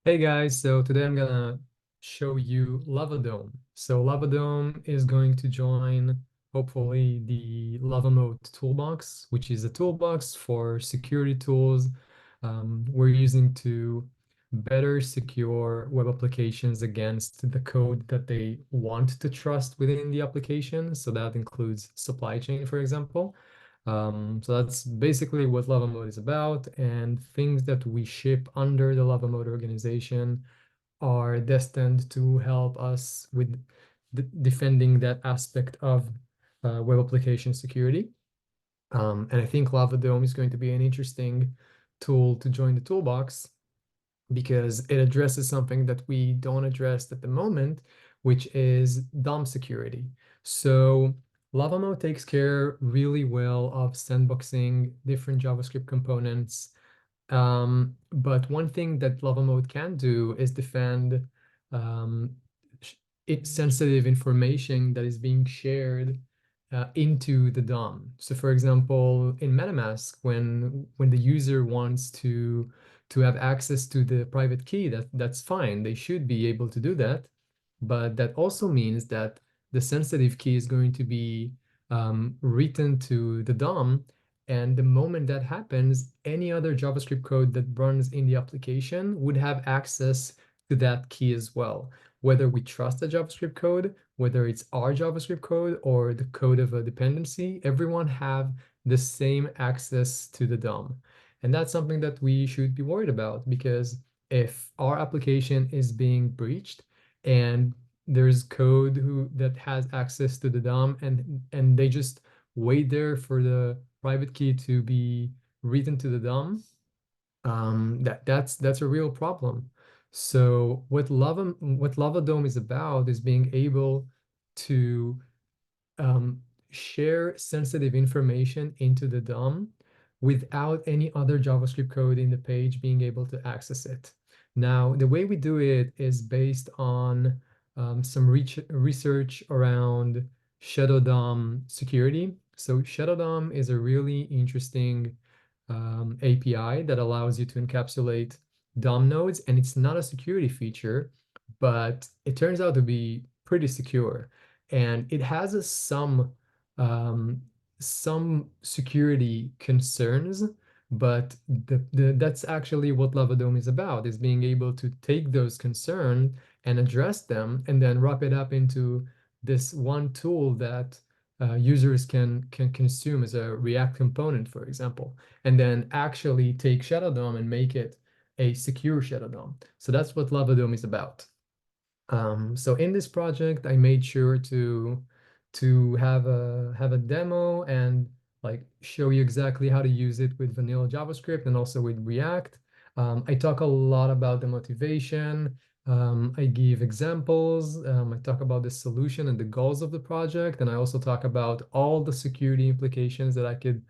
Hey guys, so today I'm gonna show you LavaDome. So LavaDome is going to join, hopefully, the LavaMoat toolbox, which is a toolbox for security tools we're using to better secure web applications against the code that they want to trust within the application. So that includes supply chain, for example. So that's basically what LavaMoat is about, and things that we ship under the LavaMoat organization are destined to help us with defending that aspect of web application security. And I think LavaDome is going to be an interesting tool to join the toolbox because it addresses something that we don't address at the moment, which is DOM security. So LavaMoat takes care really well of sandboxing different JavaScript components. But one thing that LavaMoat can do is defend um, sensitive information that is being shared into the DOM. So for example, in MetaMask, when the user wants to have access to the private key, that's fine. They should be able to do that. But that also means that the sensitive key is going to be written to the DOM. And the moment that happens, any other JavaScript code that runs in the application would have access to that key as well. Whether we trust the JavaScript code, whether it's our JavaScript code or the code of a dependency, everyone have the same access to the DOM. And that's something that we should be worried about because if our application is being breached and there's code that has access to the DOM and they just wait there for the private key to be written to the DOM, that's a real problem. So what LavaDome is about is being able to um, share sensitive information into the DOM without any other JavaScript code in the page being able to access it. Now, the way we do it is based on some research around ShadowDOM security. So ShadowDOM is a really interesting API that allows you to encapsulate DOM nodes, and it's not a security feature, but it turns out to be pretty secure and it has um, some security concerns, but that's actually what LavaDome is about, is being able to take those concerns and address them and then wrap it up into this one tool that users can consume as a React component, for example, and then actually take ShadowDOM and make it a secure ShadowDOM. So that's what LavaDome is about. So in this project, I made sure to have a demo and like show you exactly how to use it with vanilla JavaScript and also with React. I talk a lot about the motivation. I give examples. I talk about the solution and the goals of the project, and I also talk about all the security implications that I could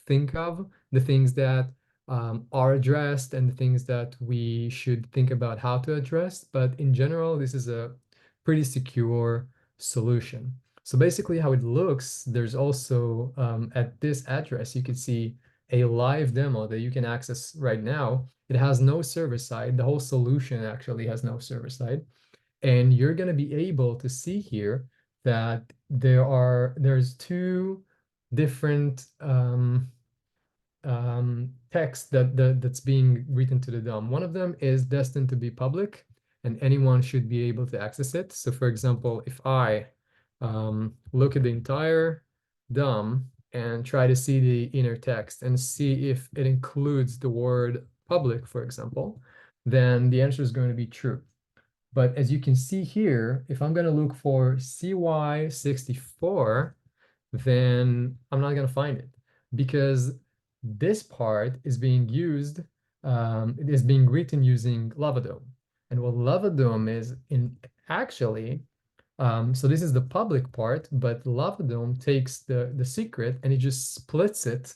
think of, the things that are addressed and the things that we should think about how to address. But in general, this is a pretty secure solution. So basically how it looks, there's also at this address, you can see a live demo that you can access right now. It has no server side. The whole solution actually has no server side. And you're going to be able to see here that there's two different text that's being written to the DOM. One of them is destined to be public and anyone should be able to access it. So for example, if I look at the entire DOM and try to see the inner text and see if it includes the word public, for example, then the answer is going to be true. But as you can see here, if I'm going to look for CY64, then I'm not going to find it because this part is being used, it is being written using LavaDome. And what LavaDome is in actually, so this is the public part, but LavaDome takes the secret and it just splits it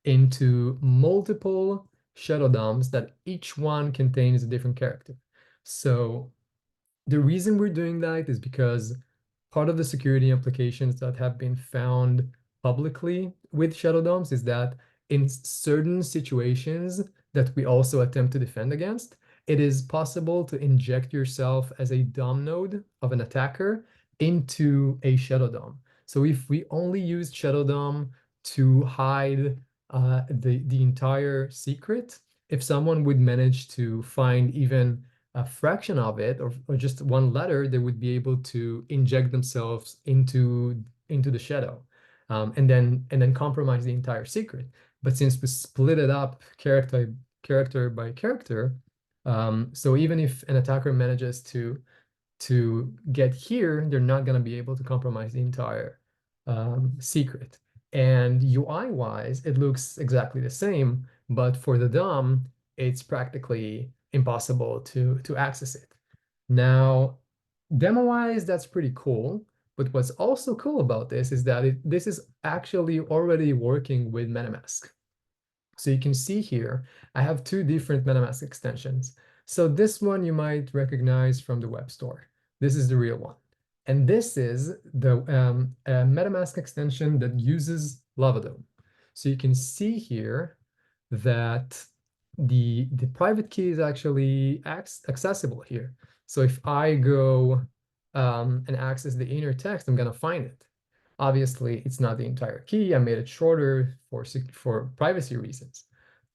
into multiple shadow DOMs that each one contains a different character. So the reason we're doing that is because part of the security implications that have been found publicly with shadow DOMs is that in certain situations that we also attempt to defend against, it is possible to inject yourself as a DOM node of an attacker into a ShadowDOM. So if we only use ShadowDOM to hide the entire secret, if someone would manage to find even a fraction of it, or just one letter, they would be able to inject themselves into the shadow, and then compromise the entire secret. But since we split it up character by character, so even if an attacker manages to get here, they're not going to be able to compromise the entire secret. And UI wise, it looks exactly the same, but for the DOM, it's practically impossible to access it. Now, demo wise, that's pretty cool. But what's also cool about this is that this is actually already working with MetaMask. So you can see here, I have two different MetaMask extensions. So this one you might recognize from the web store. This is the real one. And this is the MetaMask extension that uses LavaDome. So you can see here that the private key is actually accessible here. So if I go and access the inner text, I'm going to find it. Obviously, it's not the entire key. I made it shorter for privacy reasons.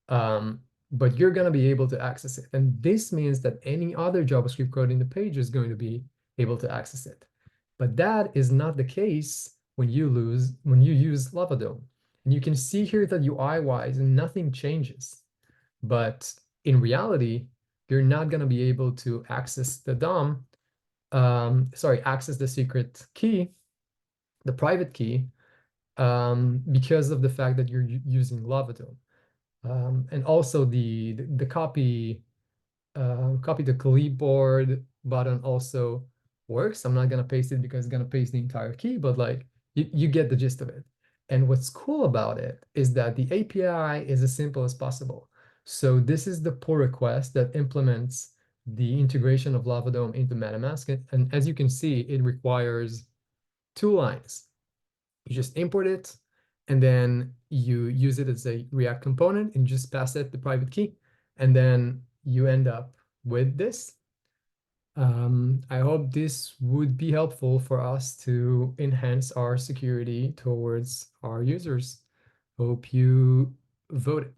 But you're going to be able to access it. And this means that any other JavaScript code in the page is going to be able to access it. But that is not the case when you use LavaDome. And you can see here that UI-wise, nothing changes. But in reality, you're not going to be able to access the DOM, access the secret key, the private key, because of the fact that you're using LavaDome. And also the copy the clipboard button also works. I'm not gonna paste it because it's gonna paste the entire key, but like you get the gist of it. And what's cool about it is that the API is as simple as possible. So this is the pull request that implements the integration of LavaDome into MetaMask. And as you can see, it requires 2 lines. You just import it, and then you use it as a React component and just pass it the private key. And then you end up with this. I hope this would be helpful for us to enhance our security towards our users. Hope you voted.